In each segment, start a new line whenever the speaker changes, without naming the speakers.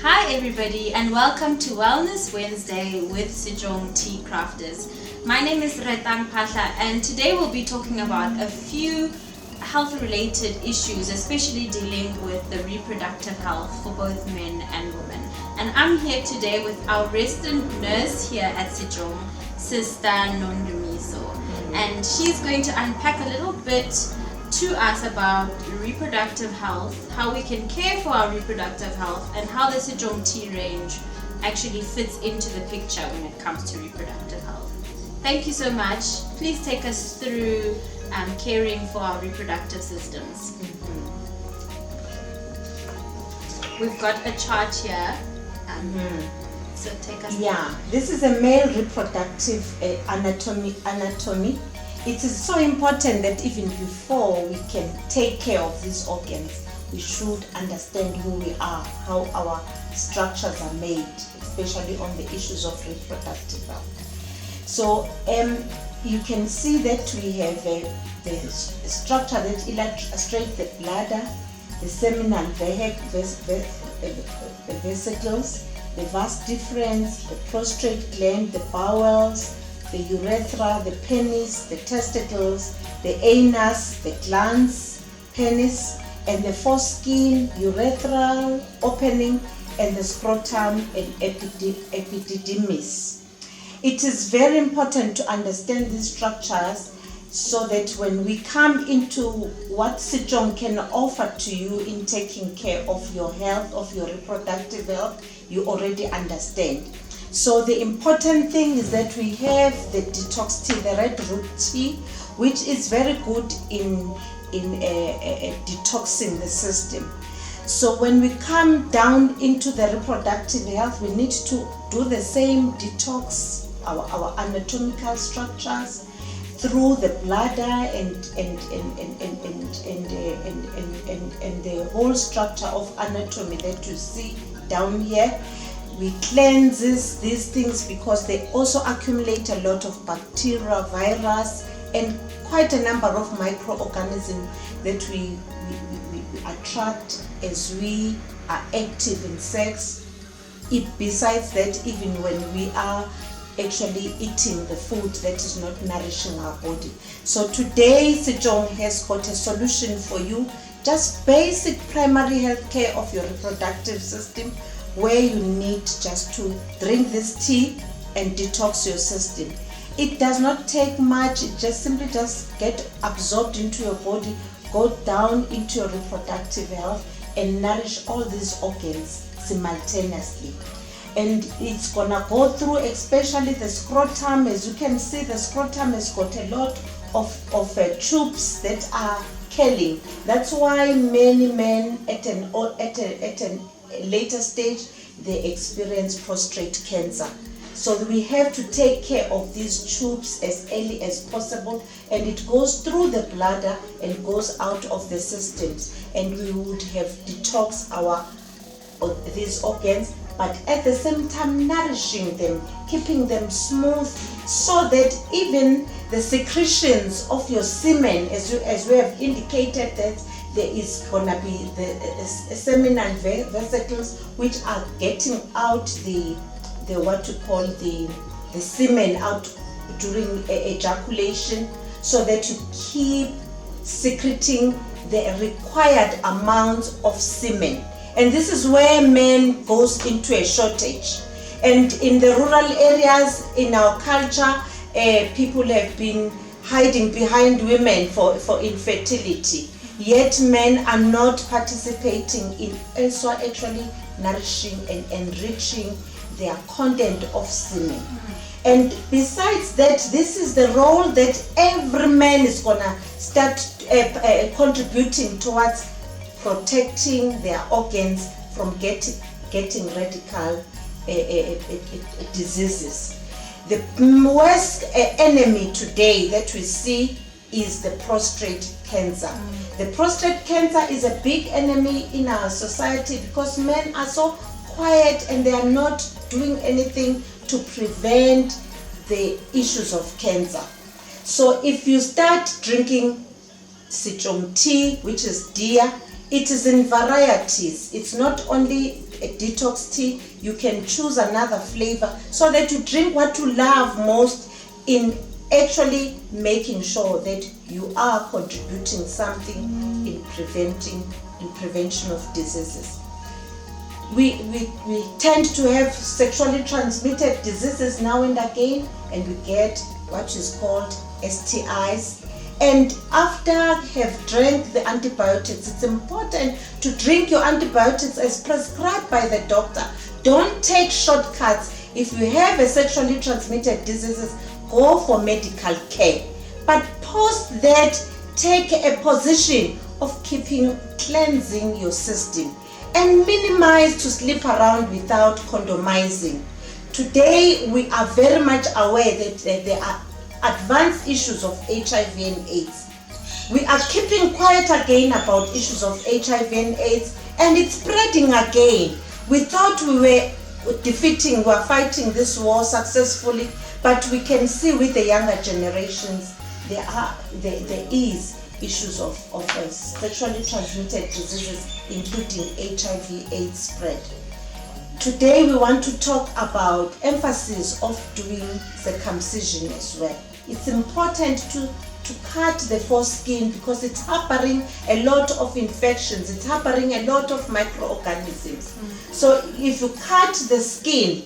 Hi everybody and welcome to Wellness Wednesday with Setšong Tea Crafters. My name is Retang Phaahla and today we'll be talking about a few health related issues, especially dealing with the reproductive health for both men and women. And I'm here today with our resident nurse here at Setšong, Sister Nondumiso. And she's going to unpack a little bit to us about reproductive health, how we can care for our reproductive health, and how the Setšong tea range actually fits into the picture when it comes to reproductive health. Thank you so much. Please take us through caring for our reproductive systems. We've got a chart here. So take us
through. This is a male reproductive anatomy. It is so important that even before we can take care of these organs, we should understand who we are, how our structures are made, especially on the issues of reproductive health. So you can see that we have the structure that illustrates the bladder, the seminal vesicles, the vas deferens, the prostate gland, the bowels, the urethra, the penis, the testicles, the anus, the glans, penis, and the foreskin, urethral opening, and the scrotum and epididymis. It is very important to understand these structures so that when we come into what Setšong can offer to you in taking care of your health, of your reproductive health, you already understand. So the important thing is that we have the detox tea, the red root tea, which is very good in detoxing the system. So when we come down into the reproductive health, we need to do the same detox, our anatomical structures through the bladder and the whole structure of anatomy that you see down here. We cleanse these things because they also accumulate a lot of bacteria, virus, and quite a number of microorganisms that we attract as we are active in sex. Besides that, even when we are actually eating the food that is not nourishing our body. So today Setšong has got a solution for you, just basic primary health care of your reproductive system, where you need just to drink this tea and detox your system. It does not take much, it just simply get absorbed into your body, go down into your reproductive health and nourish all these organs simultaneously. And it's gonna go through especially the scrotum. As you can see, the scrotum has got a lot of tubes that are curling. That's why many men at a later stage they experience prostate cancer. So we have to take care of these tubes as early as possible, and it goes through the bladder and goes out of the systems, and we would have detoxed these organs, but at the same time nourishing them, keeping them smooth, so that even the secretions of your semen, as we have indicated, that there is going to be the seminal vesicles which are getting out the what you call the semen out during ejaculation, so that you keep secreting the required amount of semen. And this is where men goes into a shortage. And in the rural areas in our culture, people have been hiding behind women for infertility. Yet men are not participating in also actually nourishing and enriching their content of semen. And besides that, this is the role that every man is gonna start contributing towards protecting their organs from getting radical diseases. The worst enemy today that we see is the prostate cancer. The prostate cancer is a big enemy in our society because men are so quiet and they are not doing anything to prevent the issues of cancer. So if you start drinking Setšong tea, which is deer, It is in varieties. It's not only a detox tea. You can choose another flavor so that you drink what you love most, in actually making sure that you are contributing something in prevention of diseases. We tend to have sexually transmitted diseases now and again, and we get what is called STIs. And after have drank the antibiotics, it's important to drink your antibiotics as prescribed by the doctor. Don't take shortcuts. If you have a sexually transmitted diseases, go for medical care. But post that, take a position of cleansing your system and minimize to sleep around without condomizing. Today, we are very much aware that there are advanced issues of HIV and AIDS. We are keeping quiet again about issues of HIV and AIDS, and it's spreading again. We thought we were fighting this war successfully, but we can see with the younger generations, there is issues of sexually transmitted diseases, including HIV AIDS spread. Today we want to talk about emphasis of doing circumcision as well. It's important to cut the foreskin because it's harboring a lot of infections, it's harboring a lot of microorganisms. So if you cut the skin,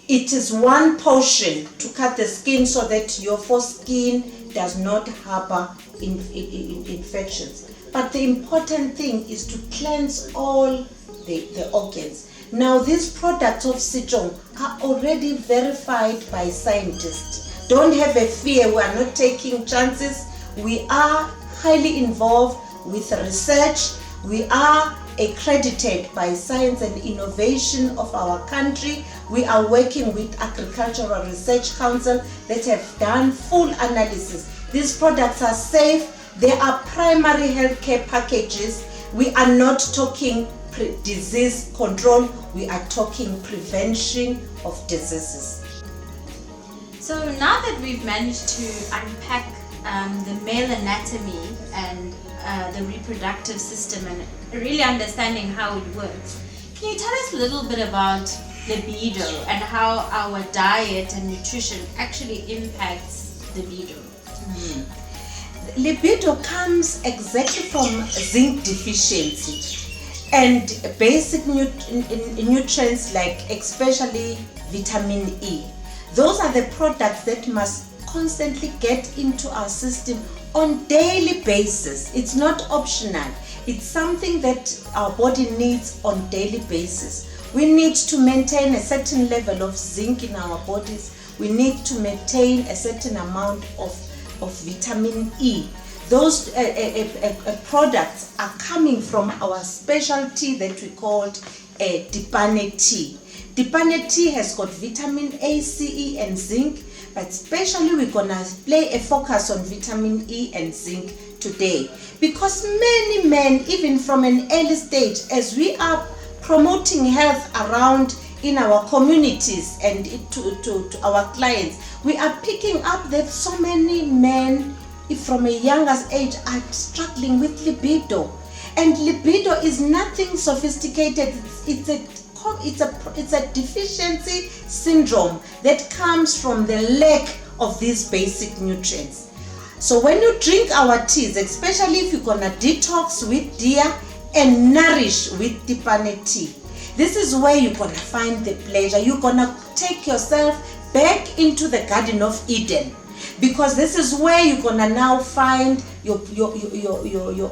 it is one portion to cut the skin so that your foreskin does not harbor infections. But the important thing is to cleanse all the organs. Now, these products of Setšong are already verified by scientists. Don't have a fear, we are not taking chances. We are highly involved with research. We are accredited by Science and Innovation of our country. We are working with Agricultural Research Council that have done full analysis. These products are safe. They are primary healthcare packages. We are not talking disease control. We are talking prevention of diseases.
So now that we've managed to unpack the male anatomy and the reproductive system and really understanding how it works, can you tell us a little bit about libido and how our diet and nutrition actually impacts libido?
Libido comes exactly from zinc deficiency and basic nutrients like especially vitamin E. Those are the products that must constantly get into our system on daily basis. It's not optional. It's something that our body needs on daily basis. We need to maintain a certain level of zinc in our bodies. We need to maintain a certain amount of vitamin E. Those products are coming from our specialty that we called Tepane tea. Tepane tea has got vitamin A, C, E and zinc, but especially we're gonna play a focus on vitamin E and zinc today, because many men, even from an early stage, as we are promoting health around in our communities and to our clients, we are picking up that so many men from a younger age are struggling with libido. And libido is nothing sophisticated. It's a deficiency syndrome that comes from the lack of these basic nutrients. So when you drink our teas, especially if you're gonna detox with Dia and nourish with Tepane tea, this is where you're gonna find the pleasure. You're gonna take yourself back into the Garden of Eden, because this is where you're gonna now find your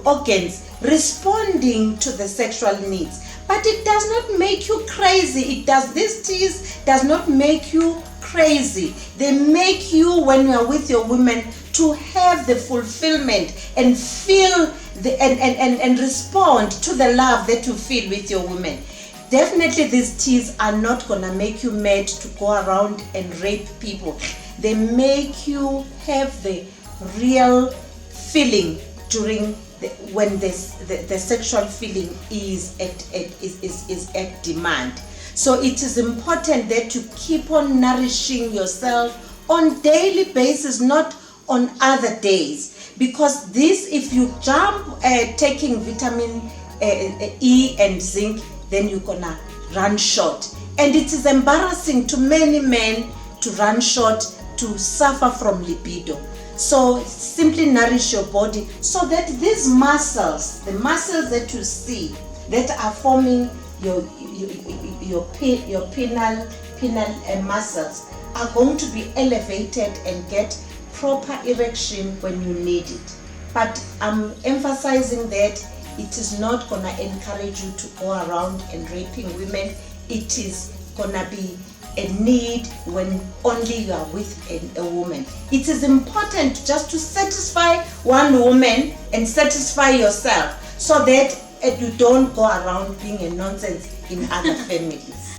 organs responding to the sexual needs. But it does not make you crazy. These teas does not make you crazy. They make you, when you are with your women, to have the fulfillment and feel and respond to the love that you feel with your women. Definitely these teas are not gonna make you mad to go around and rape people. They make you have the real feeling during when the sexual feeling is at demand. So it is important that you keep on nourishing yourself on daily basis, not on other days, because this, if you jump taking vitamin E and zinc, then you're gonna run short. And it is embarrassing to many men to run short, to suffer from libido. So simply nourish your body so that these muscles, the muscles that you see that are forming your penile muscles, are going to be elevated and get proper erection when you need it. But I'm emphasizing that it is not going to encourage you to go around and raping women. It is going to be a need when only you are with a woman. It is important just to satisfy one woman and satisfy yourself so that you don't go around being a nonsense in other families.